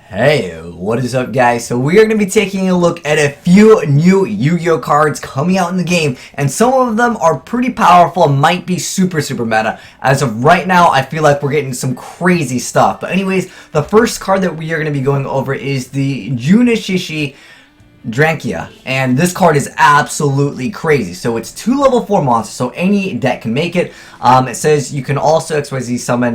Hey, what is up guys? So we are going to be taking a look at a few new Yu-Gi-Oh cards coming out in the game, and some of them are pretty powerful and might be super meta. As of right now, I feel like we're getting some crazy stuff. But anyways, the first card that we are going to be going over is the Junishishi Drankia, and this card is absolutely crazy. So it's 2 level 4 monsters, so any deck can make it. It says you can also XYZ summon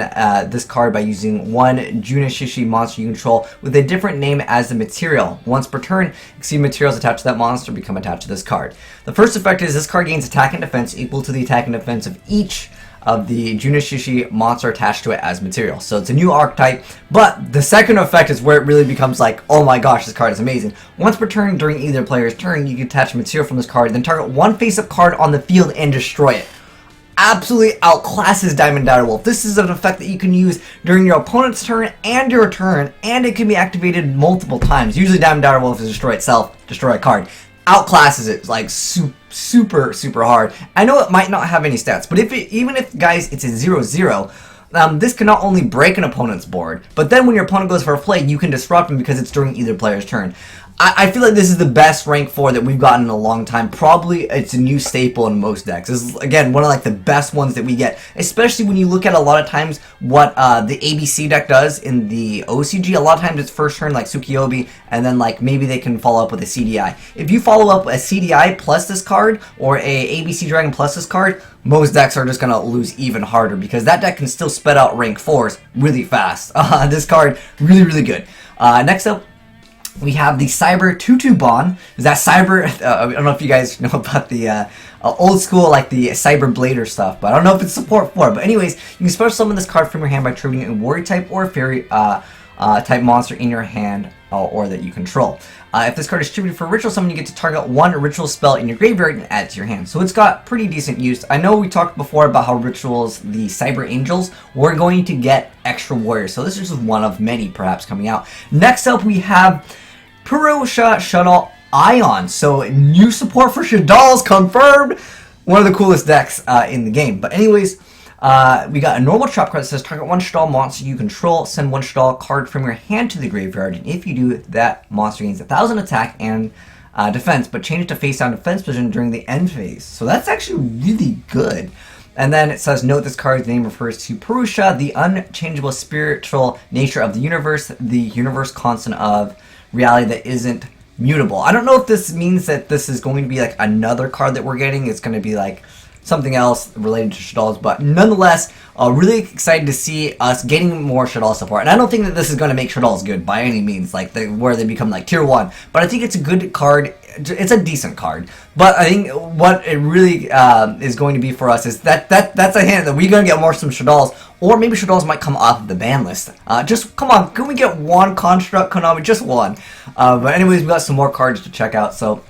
this card by using one Junishishi monster you control with a different name as the material. Once per turn, exceed materials attached to that monster become attached to this card. The first effect is this card gains attack and defense equal to the attack and defense of each of the Junishishi monster attached to it as material. So it's a new archetype, but the second effect is where it really becomes like, oh my gosh, this card is amazing. Once per turn during either player's turn, you can attach material from this card, then target one face-up card on the field and destroy it. Absolutely outclasses Diamond Direwolf. This is an effect that you can use during your opponent's turn and your turn, and it can be activated multiple times. Usually Diamond Direwolf is destroy itself, destroy a card. Outclasses it like super hard. I know it might not have any stats, but even if guys it's a 0/0, this can not only break an opponent's board, but then when your opponent goes for a play, you can disrupt him because it's during either player's turn. I feel like this is the best rank 4 that we've gotten in a long time. Probably it's a new staple in most decks. This is, again, one of like the best ones that we get, especially when you look at a lot of times what the ABC deck does in the OCG. A lot of times it's first turn like Tsukiyomi, and then like maybe they can follow up with a CDI. If you follow up a CDI plus this card, or a ABC Dragon plus this card, most decks are just going to lose even harder because that deck can still spit out rank 4s really fast. This card, really good. Next up, we have the Cyber 2/2 Bond. Is that Cyber? I don't know if you guys know about the old school, like the Cyber Blader stuff, but I don't know if it's support for it. But anyways, you can special summon this card from your hand by triggering a Warrior type or a Fairy type monster in your hand or that you control. If this card is distributed for ritual summon, you get to target one ritual spell in your graveyard and add it to your hand. So it's got pretty decent use. I know we talked before about how rituals, the Cyber Angels, were going to get extra warriors. So this is just one of many perhaps coming out. Next up, we have Purusha Shaddoll Ion. So new support for Shaddolls confirmed. One of the coolest decks in the game. But anyways, we got a normal trap card that says target one Shaddoll monster you control, send one Shaddoll card from your hand to the graveyard, and if you do, that monster gains 1,000 attack and defense, but change it to face down defense position during the end phase. So that's actually really good. And then it says, note this card's name refers to Purusha, the unchangeable spiritual nature of the universe constant of reality that isn't mutable. I don't know if this means that this is going to be like another card that we're getting. It's going to be like something else related to Shaddolls, but nonetheless, really excited to see us getting more Shaddoll support. And I don't think that this is going to make Shaddolls good by any means, like where they become like tier 1. But I think it's a good card. It's a decent card. But I think what it really is going to be for us is that's a hint that we're going to get more some Shaddolls, or maybe Shaddolls might come off of the ban list. Just come on, can we get one construct, Konami? Just one. But anyways, we got some more cards to check out. So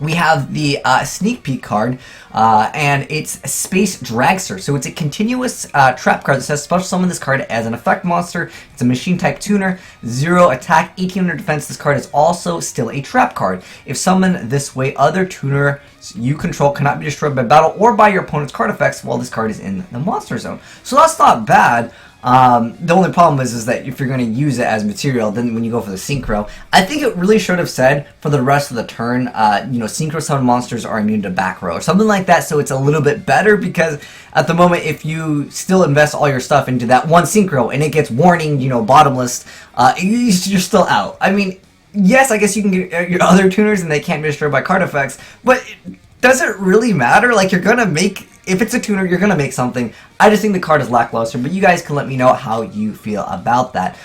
we have the sneak peek card, and it's Space Dragster. So it's a continuous trap card that says special summon this card as an effect monster. It's a machine type tuner, 0 attack, 1800 defense. This card is also still a trap card. If summoned this way, other tuner you control cannot be destroyed by battle or by your opponent's card effects while this card is in the monster zone. So that's not bad. The only problem is that if you're going to use it as material, then when you go for the synchro, I think it really should have said for the rest of the turn, synchro summon monsters are immune to back row or something like that, so it's a little bit better, because at the moment, if you still invest all your stuff into that one synchro and it gets warning, bottomless, you're still out. I mean, yes, I guess you can get your other tuners and they can't be destroyed by card effects, but does it really matter? Like, you're going to make, if it's a tuner, you're going to make something. I just think the card is lackluster, but you guys can let me know how you feel about that.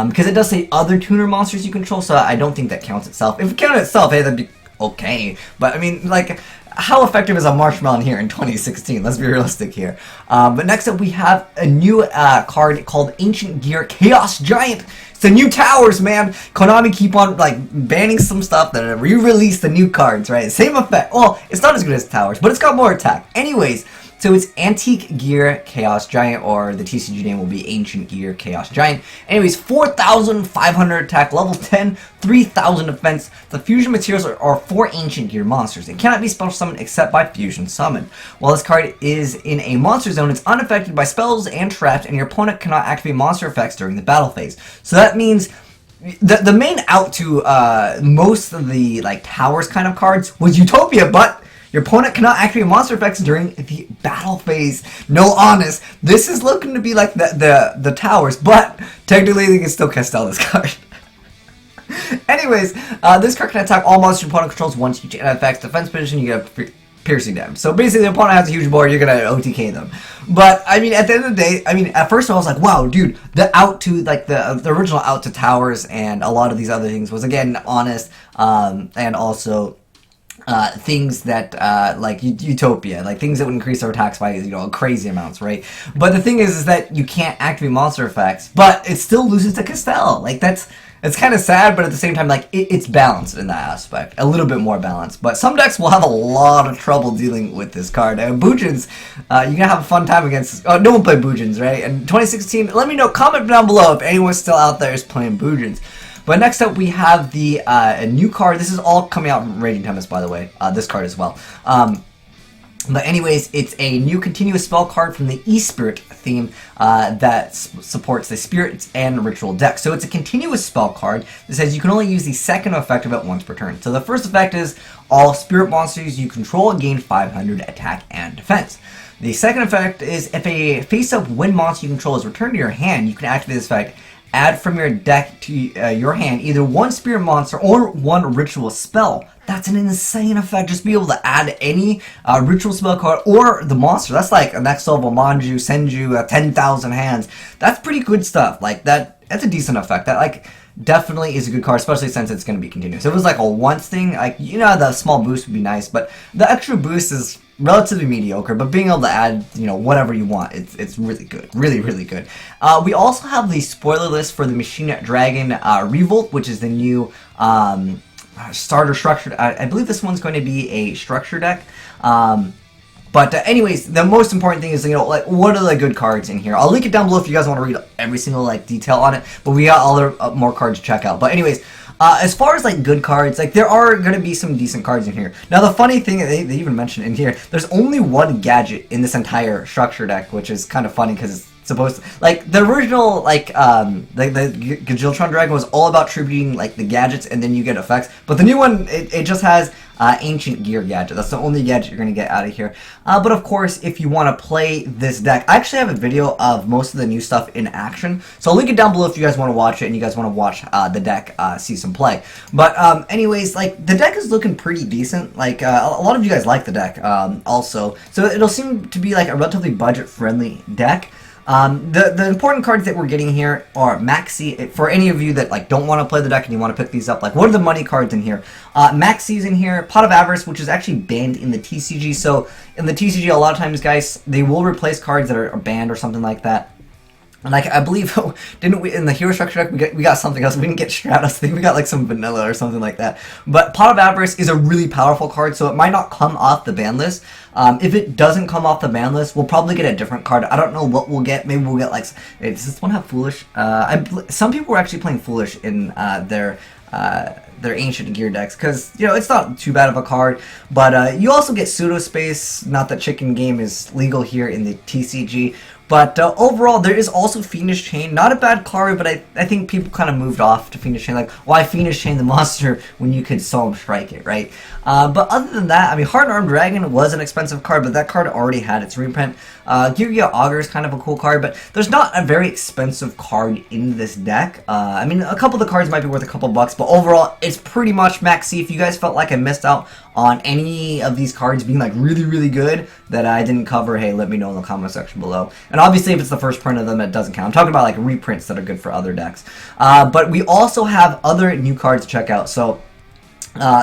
Because it does say other tuner monsters you control, so I don't think that counts itself. If it counted itself, hey, that'd be okay. But, I mean, like, how effective is a Marshmallow here in 2016? Let's be realistic here. But next up, we have a new card called Ancient Gear Chaos Giant. It's the new towers, man. Konami keep on like banning some stuff that re-release the new cards, right? Same effect. Well, it's not as good as towers, but it's got more attack. Anyways, so it's Antique Gear Chaos Giant, or the TCG name will be Ancient Gear Chaos Giant. Anyways, 4,500 attack, level 10, 3,000 defense. The fusion materials are 4 Ancient Gear monsters. It cannot be special summoned except by fusion summon. While this card is in a monster zone, it's unaffected by spells and traps, and your opponent cannot activate monster effects during the battle phase. So that means the main out to most of the like towers kind of cards was Utopia, but your opponent cannot activate monster effects during the battle phase. No, honest, this is looking to be like the towers, but technically they can still Castell this card. Anyways, this card can attack all monsters your opponent controls once each, and affects defense position. You get piercing damage. So basically, the opponent has a huge board, you're gonna OTK them. But I mean, at the end of the day, I mean, at first I was like, wow, dude, the out to like the original out to towers and a lot of these other things was again honest, and also things that like Utopia, like things that would increase our attacks by crazy amounts, right? But the thing is that you can't activate monster effects, but it still loses to Castell. Like it's kind of sad, but at the same time, like it's balanced in that aspect, a little bit more balanced. But some decks will have a lot of trouble dealing with this card. Boojins, you're gonna have a fun time against. Oh, no one played Boojins, right? And 2016, let me know. Comment down below if anyone still out there is playing Boojins. But next up, we have the a new card. This is all coming out from Raging Tempest, by the way. This card as well. But anyways, it's a new continuous spell card from the E-Spirit theme that supports the Spirits and Ritual deck. So it's a continuous spell card that says you can only use the second effect of it once per turn. So the first effect is all Spirit monsters you control gain 500 attack and defense. The second effect is if a face-up wind monster you control is returned to your hand, you can activate this effect. Add from your deck to your hand either one Spirit monster or one Ritual spell. That's an insane effect. Just be able to add any Ritual spell card or the monster. That's like a next level Manju, Senju, 10,000 hands. That's pretty good stuff. Like that's a decent effect. That like definitely is a good card, especially since it's going to be continuous. If it was like a once thing, like the small boost would be nice, but the extra boost is relatively mediocre, but being able to add, whatever you want, it's really good. Really, really good. We also have the spoiler list for the Machine Dragon Revolt, which is the new starter structure. I believe this one's going to be a structure deck. But anyways, the most important thing is, like, what are the good cards in here? I'll link it down below if you guys want to read every single, like, detail on it. But we got other more cards to check out. But anyways, as far as, like, good cards, like, there are going to be some decent cards in here. Now, the funny thing, they even mentioned in here, there's only one gadget in this entire structure deck, which is kind of funny because it's supposed to, like, the original, like, the Gajiltron Dragon was all about tributing, like, the gadgets, and then you get effects. But the new one, it just has Ancient Gear gadget. That's the only gadget you're going to get out of here. But of course, if you want to play this deck, I actually have a video of most of the new stuff in action. So I'll link it down below if you guys want to watch it and you guys want to watch the deck see some play. But anyways, like, the deck is looking pretty decent. Like, a lot of you guys like the deck also. So it'll seem to be like a relatively budget-friendly deck. The important cards that we're getting here are Maxi. For any of you that like don't want to play the deck and you want to pick these up, like what are the money cards in here? Maxi's in here, Pot of Avarice, which is actually banned in the TCG. So in the TCG, a lot of times, guys, they will replace cards that are banned or something like that. And like I believe, didn't we in the hero structure deck we got something else? We didn't get Stratos. I think we got like some vanilla or something like that. But Pot of Avarice is a really powerful card, so it might not come off the ban list. If it doesn't come off the ban list, we'll probably get a different card. I don't know what we'll get. Maybe we'll get like, does this one have Foolish? Some people were actually playing Foolish in their Ancient Gear decks, because it's not too bad of a card. But you also get Pseudo Space. Not that Chicken Game is legal here in the TCG. But overall, there is also Fiendish Chain. Not a bad card, but I think people kind of moved off to Fiendish Chain. Like, why Fiendish Chain the monster when you could Solemn Strike it, right? But other than that, I mean, Heart and Armed Dragon was an expensive card, but that card already had its reprint. Gyria Augur is kind of a cool card, but there's not a very expensive card in this deck. I mean, a couple of the cards might be worth a couple bucks, but overall, it's pretty much maxi. If you guys felt like I missed out on any of these cards being like really, really good that I didn't cover, hey, let me know in the comment section below. And obviously, if it's the first print of them, it doesn't count. I'm talking about like reprints that are good for other decks. But we also have other new cards to check out. So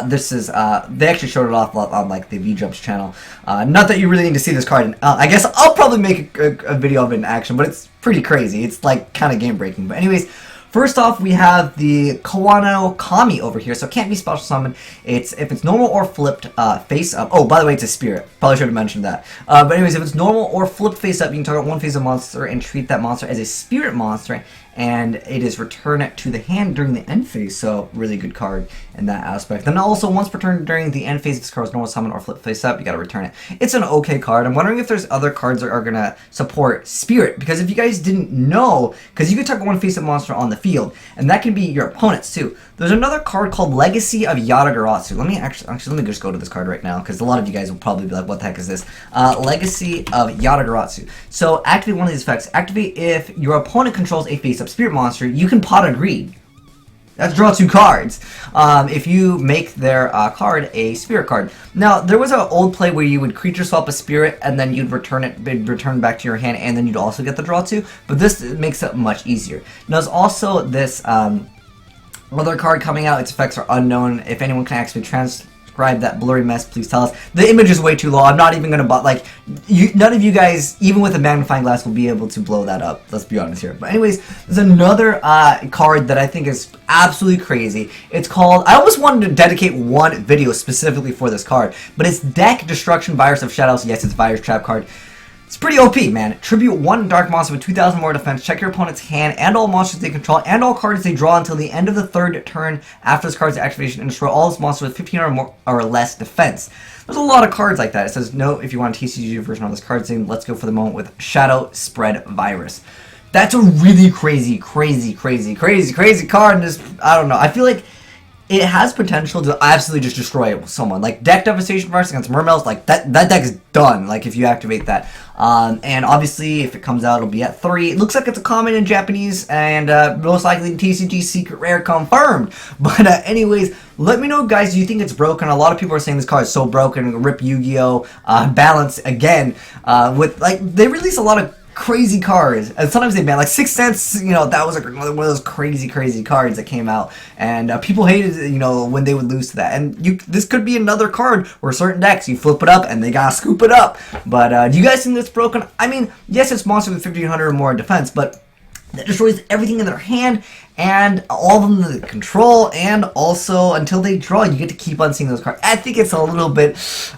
this is they actually showed it off on like the VJumps channel. Not that you really need to see this card. And, I guess I'll probably make a video of it in action, but it's pretty crazy. It's like kind of game breaking. But anyways. First off, we have the Kawano Kami over here, so it can't be special summon. If it's normal or flipped face up. Oh, by the way, it's a spirit. Probably should have mentioned that. But anyways, if it's normal or flipped face up, you can target one face of monster and treat that monster as a spirit monster and it is returned to the hand during the end phase, so really good card in that aspect. And also, once returned during the end phase, if this card is normal summon or flip face up, you gotta return it. It's an okay card. I'm wondering if there's other cards that are gonna support Spirit, because if you guys didn't know, because you can target one face-up monster on the field, and that can be your opponents too. There's another card called Legacy of Yatagarasu. Let me actually let me just go to this card right now, because a lot of you guys will probably be like, what the heck is this? Legacy of Yatagarasu. So activate one of these effects. Activate if your opponent controls a face-up spirit monster, you can pot a greed. That's draw 2 cards. If you make their card a spirit card. Now, there was an old play where you would creature swap a spirit and then you'd return it, return back to your hand, and then you'd also get the draw 2. But this makes it much easier. Now, there's also this other card coming out. Its effects are unknown. If anyone can actually transcribe that blurry mess, please tell us. The image is way too low. I'm not even gonna like none of you guys, even with a magnifying glass, will be able to blow that up. Let's be honest here. But anyways, there's another card that I think is absolutely crazy. It's called, I almost wanted to dedicate one video specifically for this card, but it's Deck Destruction Virus of Shadows. Yes, it's Virus Trap card. It's pretty OP, man. Tribute 1 dark monster with 2,000 more defense. Check your opponent's hand and all monsters they control and all cards they draw until the end of the 3rd turn after this card's activation, and destroy all its monsters with 15 or more or less defense. There's a lot of cards like that. It says, no, if you want a TCG version of this card, saying, let's go for the moment with Shadow Spread Virus. That's a really crazy card. And just, I don't know. I feel like it has potential to absolutely just destroy someone. Like, Deck Devastation Virus against Mermails, like, that deck is done, like, if you activate that. And obviously, if it comes out, it'll be at 3. It looks like it's a common in Japanese, and most likely TCG Secret Rare confirmed. But anyways, let me know, guys, do you think it's broken? A lot of people are saying this card is so broken. Rip Yu-Gi-Oh! Balance again. With, like, they release a lot of crazy cards, and sometimes they ban, like 6 cents, you know, that was one of those crazy cards that came out, and people hated, you know, when they would lose to that. And this could be another card where certain decks, you flip it up and they gotta scoop it up. But do you guys think that's broken? I mean, yes, it's monster with 1,500 or more defense, but that destroys everything in their hand and all of them that they control, and also until they draw, you get to keep on seeing those cards. I think it's a little bit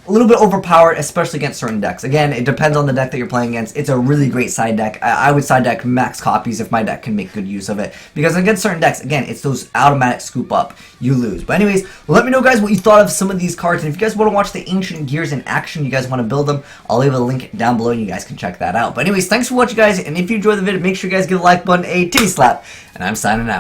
overpowered, especially against certain decks. Again, it depends on the deck that you're playing against. It's a really great side deck. I would side deck max copies if my deck can make good use of it, because against certain decks, again, it's those automatic scoop up, you lose. But anyways, let me know, guys, what you thought of some of these cards, and if you guys want to watch the Ancient Gears in action, you guys want to build them, I'll leave a link down below and you guys can check that out. But anyways, thanks for watching, guys, and if you enjoyed the video, make sure you guys give the like button a titty slap, and I'm signing out.